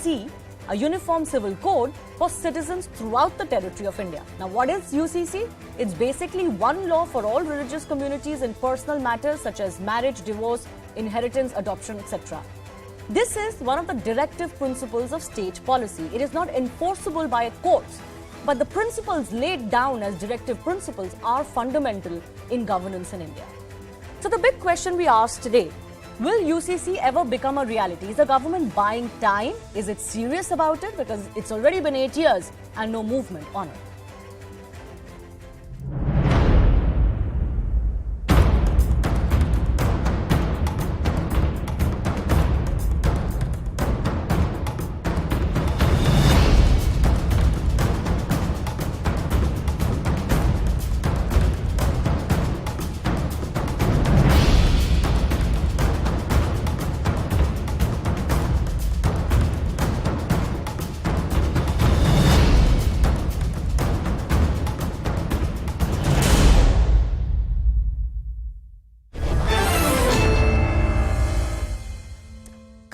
UCC, a uniform civil code for citizens throughout the territory of India. Now, what is UCC? It's basically one law for all religious communities in personal matters such as marriage, divorce, inheritance, adoption, etc. This is one of the directive principles of state policy. It is not enforceable by courts, but the principles laid down as directive principles are fundamental in governance in India. So the big question we asked today, will UCC ever become a reality? Is the government buying time? Is it serious about it? Because it's already been 8 years and no movement on it.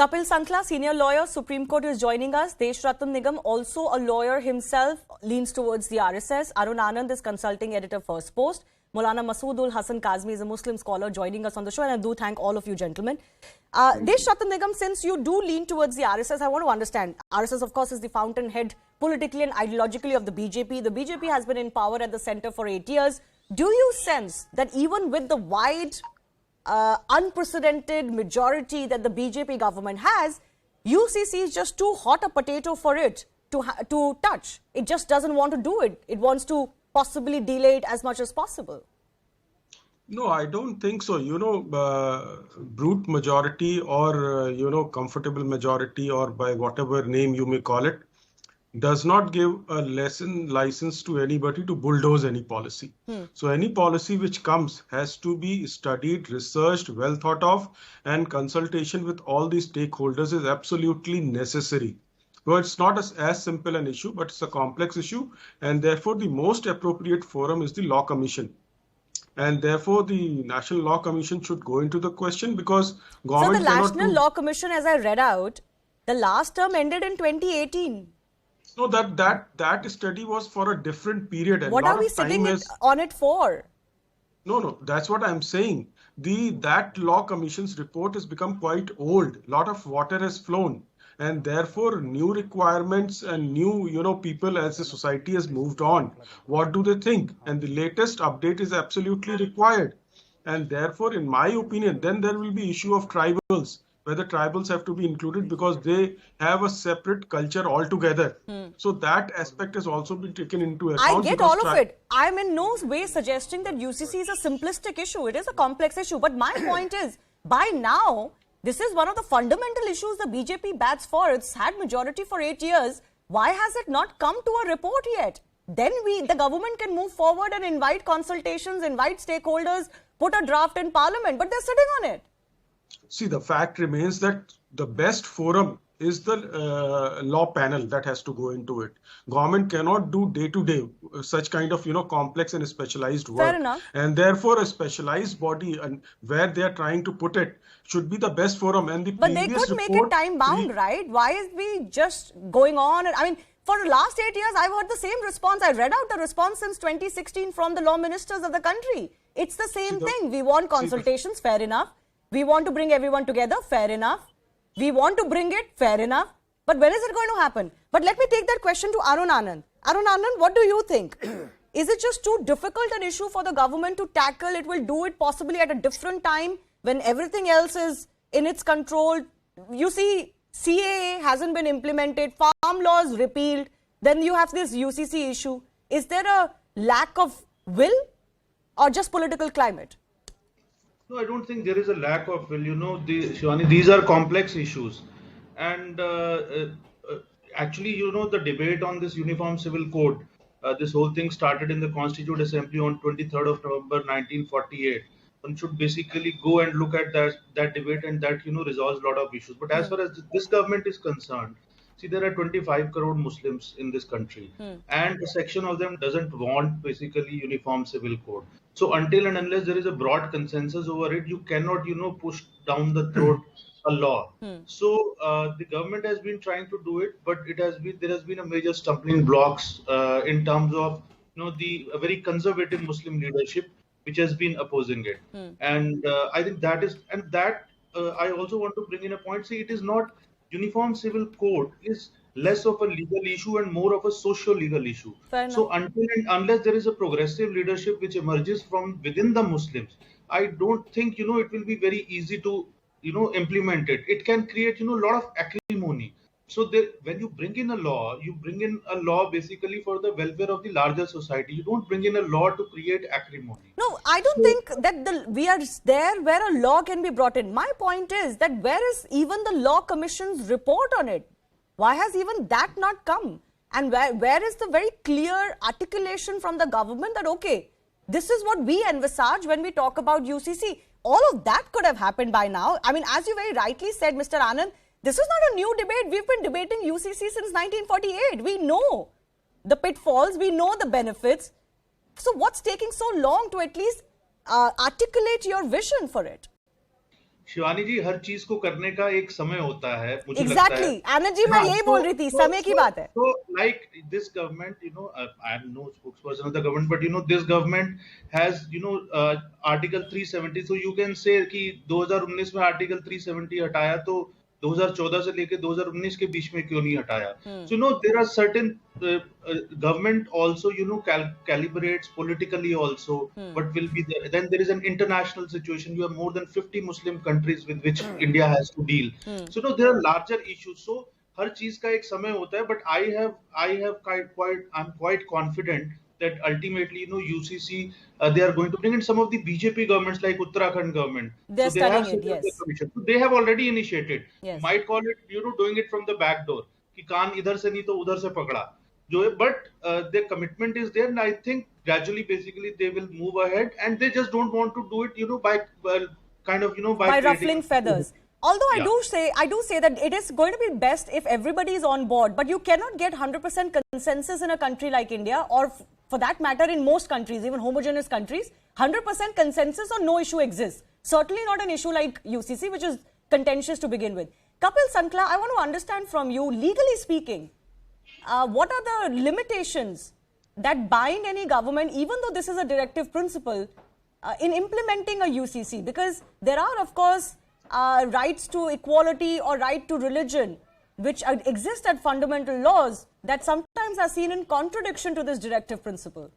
Kapil Sankla, senior lawyer, Supreme Court, is joining us. Desh Ratan Nigam, also a lawyer himself, leans towards the RSS. Arun Anand is consulting editor, First Post. Maulana Masood Qasmi is a Muslim scholar joining us on the show, and I do thank all of you gentlemen. Desh Ratan Nigam, since you do lean towards the RSS, I want to understand. RSS, of course, is the fountainhead politically and ideologically of the BJP. The BJP has been in power at the center for 8 years. Do you sense that even with the wide unprecedented majority that the BJP government has, UCC is just too hot a potato for it to touch? It just doesn't want to do it. It wants to possibly delay it as much as possible. No, I don't think so. Brute majority or, comfortable majority, or by whatever name you may call it, does not give a license to anybody to bulldoze any policy. So any policy which comes has to be studied, researched, well thought of, and consultation with all the stakeholders is absolutely necessary. So it's not as simple an issue, but it's a complex issue, and therefore the most appropriate forum is the Law Commission. And therefore the National Law Commission should go into the question, because government So the National Law Commission, as I read out, the last term ended in 2018. No, that study was for a different period. And what are we sitting on it for? No, that's what I'm saying. That Law Commission's report has become quite old. A lot of water has flown, and therefore new requirements and new people as the society has moved on. What do they think? And the latest update is absolutely required. And therefore, in my opinion, then there will be issue of tribals, whether tribals have to be included because they have a separate culture altogether. So that aspect has also been taken into account. I get all of it. I'm in no way suggesting that UCC is a simplistic issue. It is a complex issue. But my point is, by now, this is one of the fundamental issues the BJP bats for. It's had majority for 8 years. Why has it not come to a report yet? Then the government can move forward and invite consultations, invite stakeholders, put a draft in parliament. But they're sitting on it. See, the fact remains that the best forum is the law panel that has to go into it. Government cannot do day-to-day such kind of complex and specialized work. Fair enough. And therefore a specialized body and where they are trying to put it should be the best forum. And but they could make it time bound, right? Why is we just going on? I mean, for the last 8 years, I've heard the same response. I read out the response since 2016 from the law ministers of the country. It's the same thing. We want consultations, fair enough. We want to bring everyone together, fair enough. We want to bring it, fair enough. But when is it going to happen? But let me take that question to Arun Anand. Arun Anand, what do you think? Is it just too difficult an issue for the government to tackle? It will do it possibly at a different time when everything else is in its control. You see, CAA hasn't been implemented, farm laws repealed. Then you have this UCC issue. Is there a lack of will or just political climate? No, I don't think there is a lack of will. Shivani, these are complex issues. And actually, the debate on this Uniform Civil Code, this whole thing started in the Constituent Assembly on 23rd of November 1948. One should basically go and look at that debate, and that, resolves a lot of issues. But as far as this government is concerned, see, there are 25 crore Muslims in this country, and a section of them doesn't want basically Uniform Civil Code. So until and unless there is a broad consensus over it, you cannot, push down the throat a law. So the government has been trying to do it, but there has been a major stumbling blocks in terms of the very conservative Muslim leadership which has been opposing it. And I think I also want to bring in a point. See, it is not uniform civil code is less of a legal issue and more of a social legal issue. Fair enough. So until and unless there is a progressive leadership which emerges from within the Muslims, I don't think it will be very easy to implement it. It can create a lot of acrimony. So when you bring in a law, you bring in a law basically for the welfare of the larger society. You don't bring in a law to create acrimony. No, I don't think that we are there where a law can be brought in. My point is that where is even the Law Commission's report on it? Why has even that not come? And where is the very clear articulation from the government that, okay, this is what we envisage when we talk about UCC? All of that could have happened by now. I mean, as you very rightly said, Mr. Anand, this is not a new debate. We've been debating UCC since 1948. We know the pitfalls, we know the benefits. So what's taking so long to at least articulate your vision for it? Shivani जी, हर चीज को करने का एक समय होता है, मुझे Exactly. लगता है. आनंद जी, मैं यही बोल रही थी, समय की बात है. So like this government, I am no spokesperson of the government, but this government has Article 370. So you can say कि 2019 में Article 370 हटाया, तो 2014 से लेके 2019 के बीच में क्यों नहीं हटाया? So there are certain government also calibrates politically also what will be there. Then there is an international situation. You have more than 50 Muslim countries with which India has to deal. So there are larger issues. So हर चीज का एक समय होता है. But I'm quite confident that ultimately UCC they are going to bring in. Some of the BJP governments like Uttarakhand government. They're studying it, yes. So they have already initiated. Yes. Might call it doing it from the back door. कि कान इधर से नहीं तो उधर से पकड़ा. But their commitment is there, and I think gradually, basically, they will move ahead, and they just don't want to do it, by by ruffling feathers. Although I do say that it is going to be best if everybody is on board, but you cannot get 100% consensus in a country like India, or for that matter in most countries, even homogeneous countries. 100% consensus or no issue exists. Certainly not an issue like UCC, which is contentious to begin with. Kapil Sankla, I want to understand from you, legally speaking, what are the limitations that bind any government, even though this is a directive principle, in implementing a UCC? Because there are, of course, rights to equality or right to religion, which exist at fundamental laws that sometimes are seen in contradiction to this directive principle.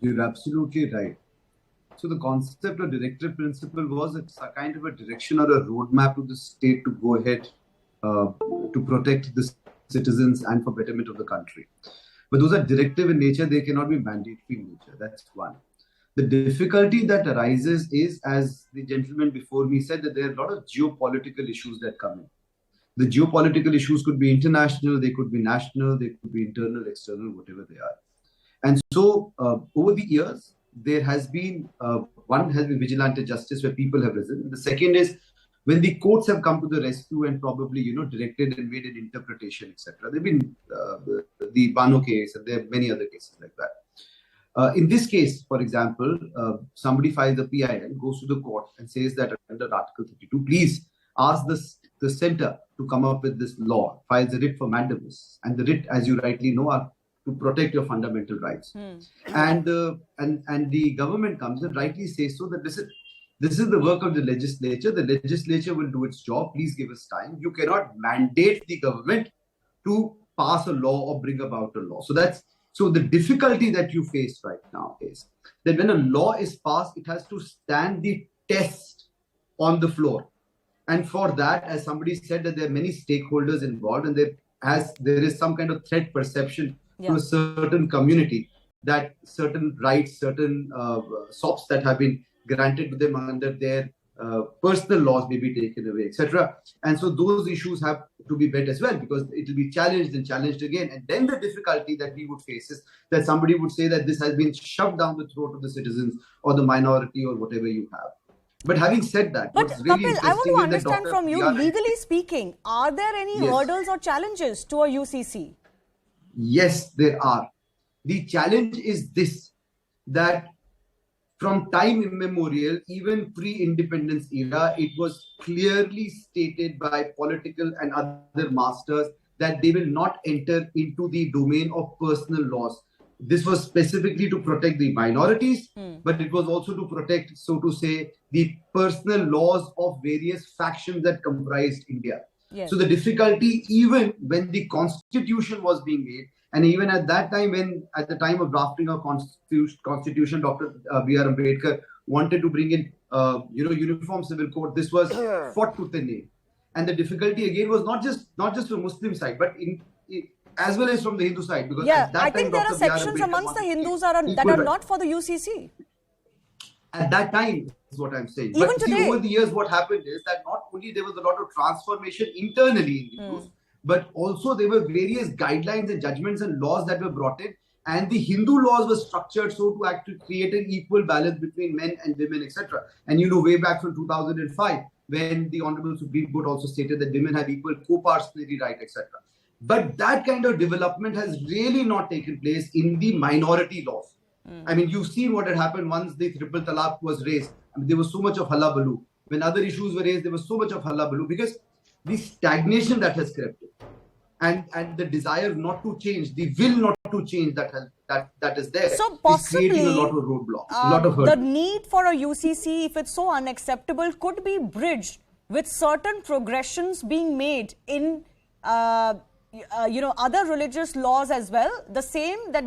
You're absolutely right. So the concept of directive principle was a kind of a direction or a roadmap to the state to go ahead to protect the citizens and for betterment of the country. But those are directive in nature, they cannot be mandatory in nature. That's one. The difficulty that arises is, as the gentleman before me said, that there are a lot of geopolitical issues that come in. The geopolitical issues could be international, they could be national, they could be internal, external, whatever they are. And so over the years, there has been, one has been vigilante justice where people have risen. The second is when the courts have come to the rescue and probably, directed and made an interpretation, etc. There have been the Bano case, and there are many other cases like that. In this case, for example, somebody files a PIL, goes to the court and says that under Article 32, please ask the center to come up with this law, files a writ for mandamus. And the writ, as you rightly know, are to protect your fundamental rights. And the government comes and rightly says so that this is the work of the legislature. The legislature will do its job. Please give us time. You cannot mandate the government to pass a law or bring about a law. So the difficulty that you face right now is that when a law is passed, it has to stand the test on the floor. And for that, as somebody said, that there are many stakeholders involved, and there is some kind of threat perception to a certain community, that certain rights, certain SOPs that have been granted to them under their personal laws may be taken away, etc. And so those issues have to be met as well, because it will be challenged and challenged again. And then the difficulty that we would face is that somebody would say that this has been shoved down the throat of the citizens or the minority or whatever you have. But having said that, but really Kapil, I want to understand from you, legally speaking, are there any hurdles or challenges to a UCC? Yes, there are. The challenge is this, that from time immemorial, even pre-independence era, it was clearly stated by political and other masters that they will not enter into the domain of personal laws. This was specifically to protect the minorities, but it was also to protect, so to say, the personal laws of various factions that comprised India. Yes. So the difficulty, even when the constitution was being made, and even at that time, when at the time of drafting of constitution, Dr. B.R. Ambedkar wanted to bring in, uniform civil code, this was fought tooth and nail. And the difficulty again was not just from Muslim side, but as well as from the Hindu side. Because at that I think time, there are sections amongst the Hindus that are not for the UCC. At that time, is what I'm saying. Even but today. See, over the years, what happened is that not only there was a lot of transformation internally in Hindus, but also there were various guidelines and judgments and laws that were brought in. And the Hindu laws were structured so to actually create an equal balance between men and women, etc. And way back from 2005, when the Honorable Supreme Court also stated that women have equal co-parcenary right, etc. But that kind of development has really not taken place in the minority laws. I mean, you've seen what had happened once the triple talaq was raised. I mean, there was so much of hullabaloo. When other issues were raised, there was so much of hullabaloo because the stagnation that has crept in and the desire not to change, the will not to change that is there. So possibly, is creating a lot of roadblocks, a lot of hurt. The need for a UCC, if it's so unacceptable, could be bridged with certain progressions being made in other religious laws as well, the same that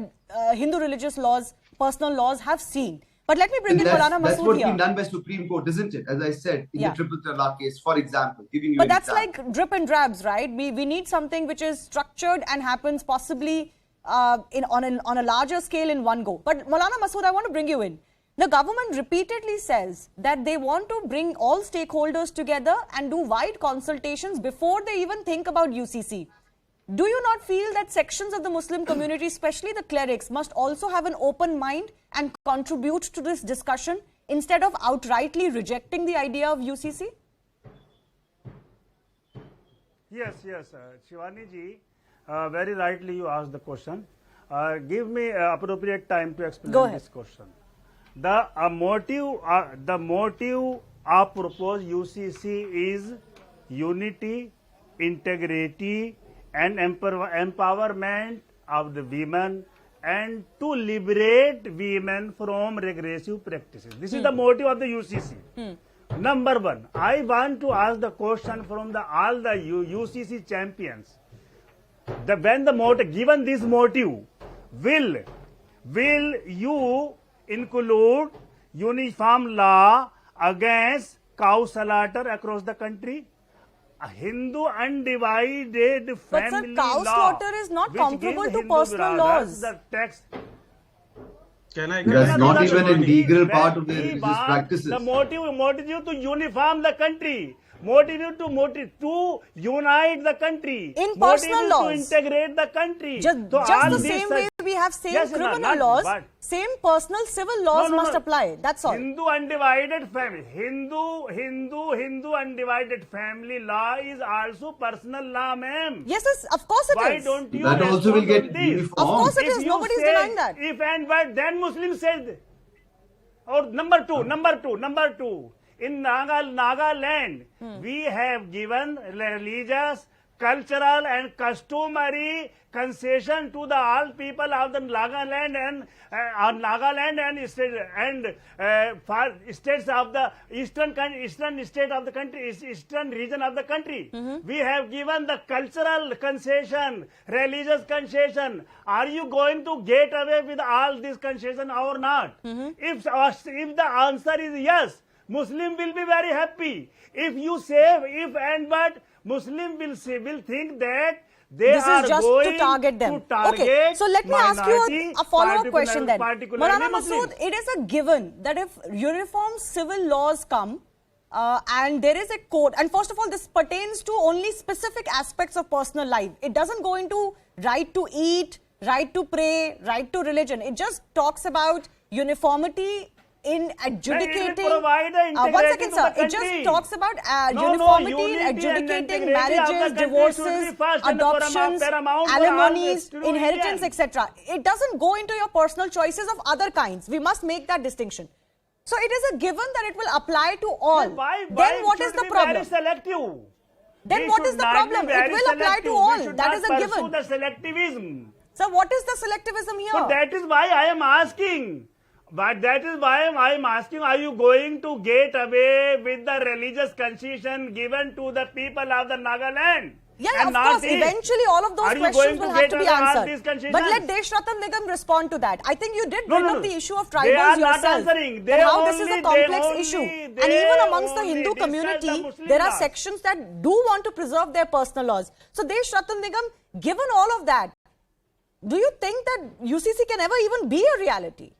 Hindu religious laws, personal laws have seen. But let me bring in Maulana Masood That's what's here. been done by Supreme Court, isn't it? As I said, in the triple talaq case, for example, giving you But an that's example. like drip and drabs, right? We need something which is structured and happens possibly on a larger scale in one go. But Maulana Masood, I want to bring you in. The government repeatedly says that they want to bring all stakeholders together and do wide consultations before they even think about UCC. Do you not feel that sections of the Muslim community, especially the clerics, must also have an open mind and contribute to this discussion instead of outrightly rejecting the idea of UCC? Yes. Shivani ji, very rightly you asked the question. Give me appropriate time to explain this question. The motive of proposed UCC is unity, integrity, and empowerment of the women and to liberate women from regressive practices. This is the motive of the UCC. Number one, I want to ask the question from all the UCC champions. When the motive, given this motive, will you include uniform law against cow slaughter across the country? A Hindu undivided family law. But sir, cow slaughter is not comparable to personal laws. The text. That's not even a legal part of the religious practices. The motive to uniform the country. Motive to unite the country. In personal laws. To integrate the country. Just the same way we have same criminal laws, same personal civil laws must apply. That's all. Hindu undivided family. Hindu undivided family law is also personal law, ma'am. Yes, of course it is. Why don't you that also will get this? uniform. Of course it If is. you Nobody is say, denying that. If and but then Muslims said, or number two. In Nagaland, we have given religious, cultural and customary concession to the all people of the Nagaland and states of the eastern state of the country, eastern region of the country. We have given the cultural concession, religious concession. Are you going to get away with all this concession or not? If the answer is yes, Muslim will be very happy. If you say but Muslim will think that this is just to target them. Okay, so let me ask you a follow-up question then. Maulana Masood, it is a given that if uniform civil laws come and there is a code, and first of all, this pertains to only specific aspects of personal life. It doesn't go into right to eat, right to pray, right to religion. It just talks about uniformity in adjudicating. One second, sir. It just talks about uniformity in adjudicating marriages, divorces, adoptions, alimonies, inheritance, etc. It doesn't go into your personal choices of other kinds. We must make that distinction. So it is a given that it will apply to all. Why Then what is should the be problem? Very selective. Then We what should is the not be problem? It very will apply to selective. all. We should That not is a pursue given. the selectivism. So what is the selectivism here? So that is why I am asking. But that is why I am asking, are you going to get away with the religious concession given to the people of the Nagaland? Yeah, and of course. Northeast? Eventually, all of those Are you questions going will to have get to be away all answered. these concessions? But let Deshratan Nigam respond to that. I think you did No, bring no, up no. the issue of They tribals are not yourself. answering. They and how this is only- a complex they issue. only- And they even amongst the only Hindu discuss the community, Muslim there are laws. sections that do want to preserve their personal laws. So Deshratan Nigam, given all of that, do you think that UCC can ever even be a reality?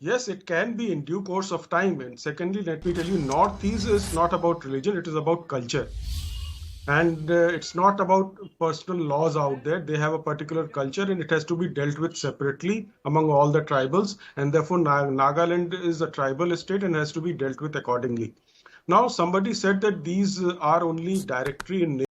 Yes, it can be in due course of time. And secondly, let me tell you, Northeast is not about religion, it is about culture. And it's not about personal laws out there. They have a particular culture and it has to be dealt with separately among all the tribals. And therefore, Nagaland is a tribal state and has to be dealt with accordingly. Now, somebody said that these are only directory in